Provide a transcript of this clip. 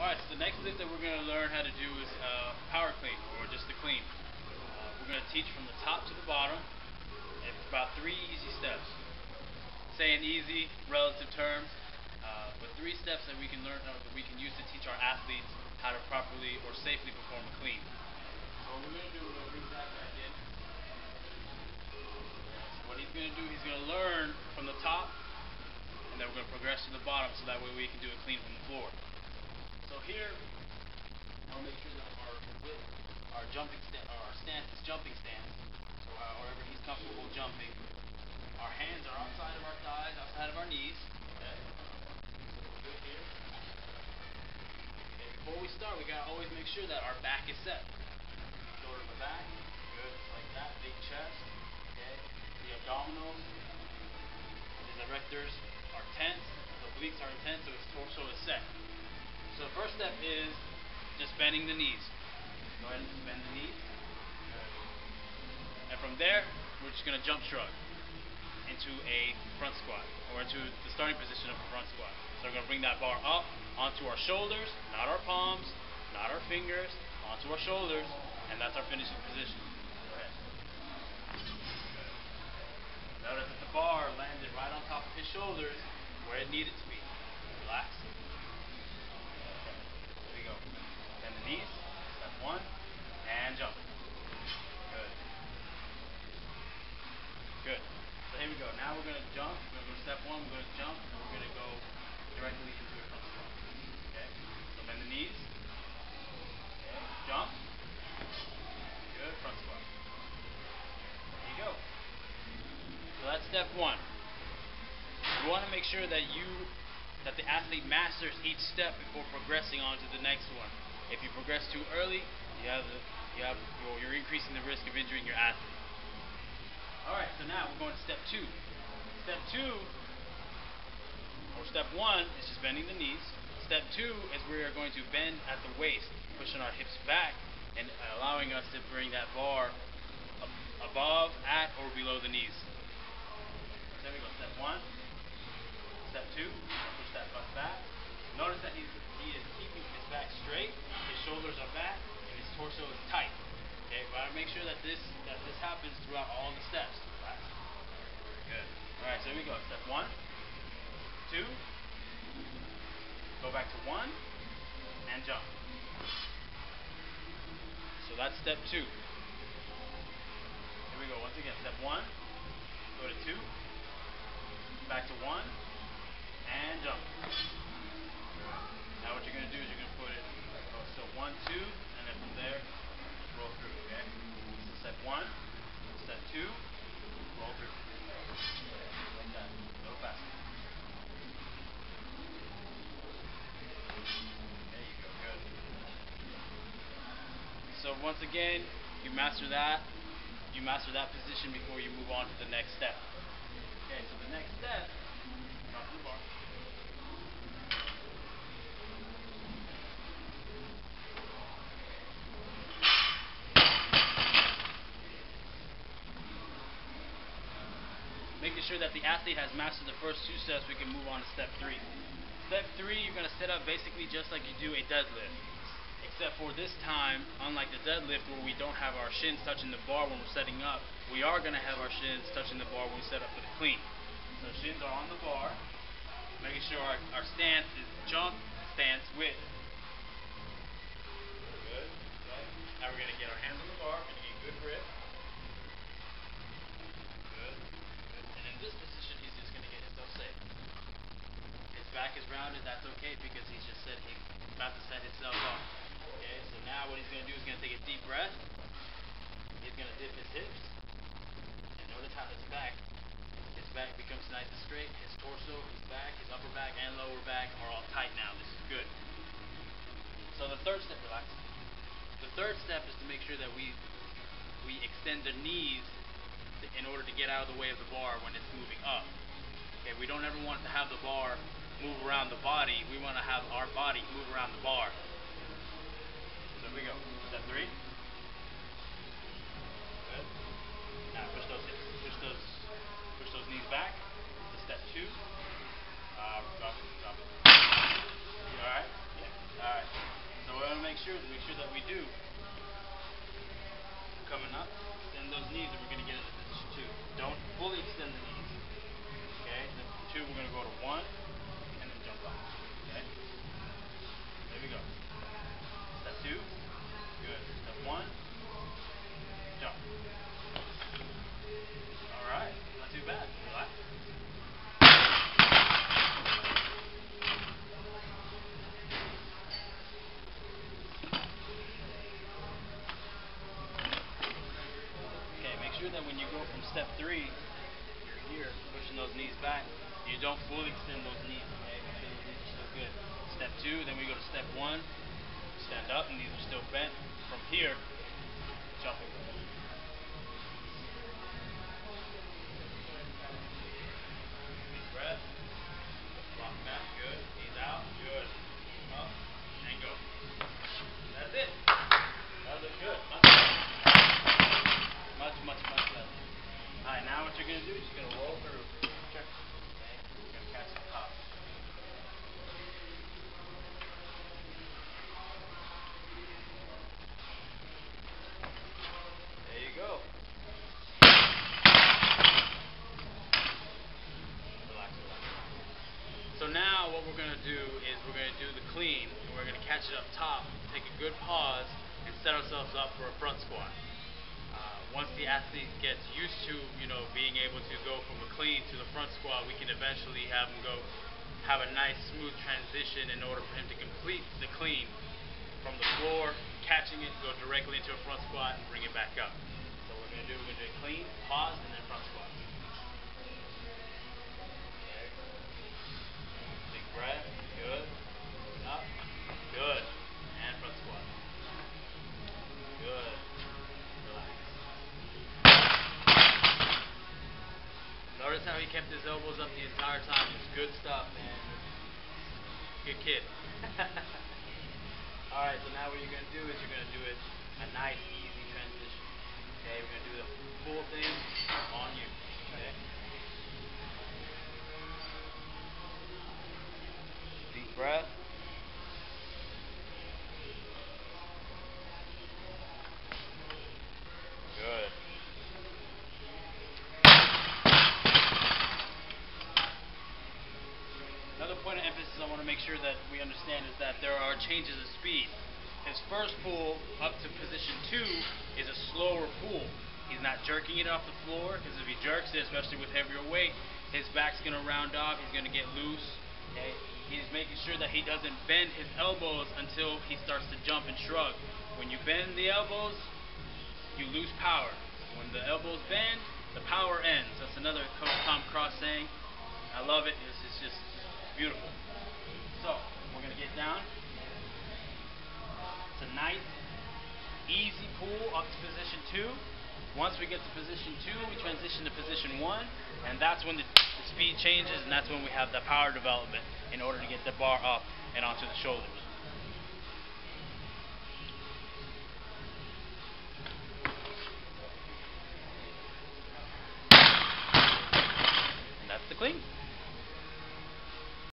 Alright, so the next lift that we're going to learn how to do is power clean, or just the clean. We're going to teach from the top to the bottom. It's about 3 easy steps. Saying easy, relative terms, but 3 steps that we can learn, that we can use to teach our athletes how to properly or safely perform a clean. So what we're going to do, we're going to bring Zach back in. So what he's going to do, he's going to learn from the top, and then we're going to progress to the bottom, so that way we can do a clean from the floor. So here, I'll make sure that our stance is jumping stance. So however he's comfortable jumping. Our hands are outside of our thighs, outside of our knees. Okay. So we're good here. Okay, before we start, we gotta always make sure that our back is set. Shoulder to the back. Good, just like that. Big chest. Okay. The abdominals, the erectors are tense. The obliques are intense, so his torso is set. So the first step is just bending the knees. Go ahead and just bend the knees. And from there, we're just going to jump shrug into a front squat, or into the starting position of a front squat. So we're going to bring that bar up onto our shoulders, not our palms, not our fingers, onto our shoulders, and that's our finishing position. Go ahead. Notice that the bar landed right on top of his shoulders, where it needed to be. Relax. Bend the knees, step 1, and jump. Good. Good. So here we go. Now we're going to jump. We're going to go to step 1, we're going to jump, and we're going to go directly into a front squat. Okay? So bend the knees. Okay, jump. Good, front squat. There you go. So that's step 1. We want to make sure that the athlete masters each step before progressing on to the next one. If you progress too early, you're increasing the risk of injuring your athlete. Alright, so now we're going to step 2. Step 2, or step 1, is just bending the knees. Step 2 is we are going to bend at the waist, pushing our hips back and allowing us to bring that bar above, at, or below the knees. So there we go, step 1. Step 2, push that butt back. Notice that he is keeping his back straight, his shoulders are back, and his torso is tight. Okay, we gotta make sure that this happens throughout all the steps. Relax. Good. Alright, so here we go. Step 1, 2, go back to 1, and jump. So that's step 2. Here we go. Once again, step 1, go to 2, back to 1, and jump. Now what you're going to do is you're going to put it, so 1, 2, and then from there, roll through, okay? So step 1, step 2, roll through. Like that, a little faster. There you go, good. So once again, you master that position before you move on to the next step. Okay, so the next step, drop the bar. Making sure that the athlete has mastered the first 2 steps, we can move on to step 3. Step 3, you're going to set up basically just like you do a deadlift. Except for this time, unlike the deadlift where we don't have our shins touching the bar when we're setting up, we are going to have our shins touching the bar when we set up for the clean. So shins are on the bar, making sure our stance is jump, stance, width. Good. Okay. Now we're going to get our hands on the bar, we're going to get good grip. This position, he's just going to get himself safe. His back is rounded, that's okay, because he's about to set himself up. Okay, so now what he's going to do is going to take a deep breath. He's going to dip his hips. And notice how his back becomes nice and straight. His torso, his back, his upper back, and lower back are all tight now. This is good. So the third step, relax. The third step is to make sure that we extend the knees in order to get out of the way of the bar when it's moving up. Okay, we don't ever want to have the bar move around the body. We want to have our body move around the bar. So here we go. Step 3. Good. Now push those hips, push those knees back. To step 2. Drop it. You alright? Yeah. Alright. knees and we're going to get into position 2. Don't fully extend the knees. Okay? Then for 2, we're going to go to 1 and then jump up. Okay? There we go. Step 2. Good. Step 1. Jump. Alright. Not too bad. Relax. Make sure that when you go from step 3, you're here, pushing those knees back, you don't fully extend those knees, okay? Make sure those knees are still good. Step 2, then we go to step 1, stand up, and knees are still bent. From here, jumping. Deep breath. Rock back, good. Knees out, good. Up, and go. That's it. That looks good. Much better. Alright, now what you're going to do is you're going to roll through. Okay? You're going to catch the top. There you go. Relax. So now what we're going to do is we're going to do the clean, and we're going to catch it up top, take a good pause, and set ourselves up for a front squat. Once the athlete gets used to, being able to go from a clean to the front squat, we can eventually have him have a nice smooth transition in order for him to complete the clean from the floor, catching it, go directly into a front squat, and bring it back up. So what we're going to do a clean, pause, and then front squat. Okay. Big breath, good. Up, good. And front squat. Good. Notice how he kept his elbows up the entire time. It's good stuff, man. Good kid. Alright, so now what you're going to do is you're going to do it a nice, easy transition. Okay, we're going to do the full thing on you. Okay? Deep breath. Good. Another point of emphasis I want to make sure that we understand is that there are changes of speed. His first pull up to position 2 is a slower pull. He's not jerking it off the floor, because if he jerks it, especially with heavier weight, his back's going to round off, he's going to get loose. Okay? He's making sure that he doesn't bend his elbows until he starts to jump and shrug. When you bend the elbows, you lose power. When the elbows bend, the power ends. That's another Coach Tom Cross saying. I love it. It's just beautiful. So, we're going to get down. It's a nice, easy pull up to position 2. Once we get to position 2, we transition to position 1, and that's when the speed changes, and that's when we have the power development in order to get the bar up and onto the shoulders.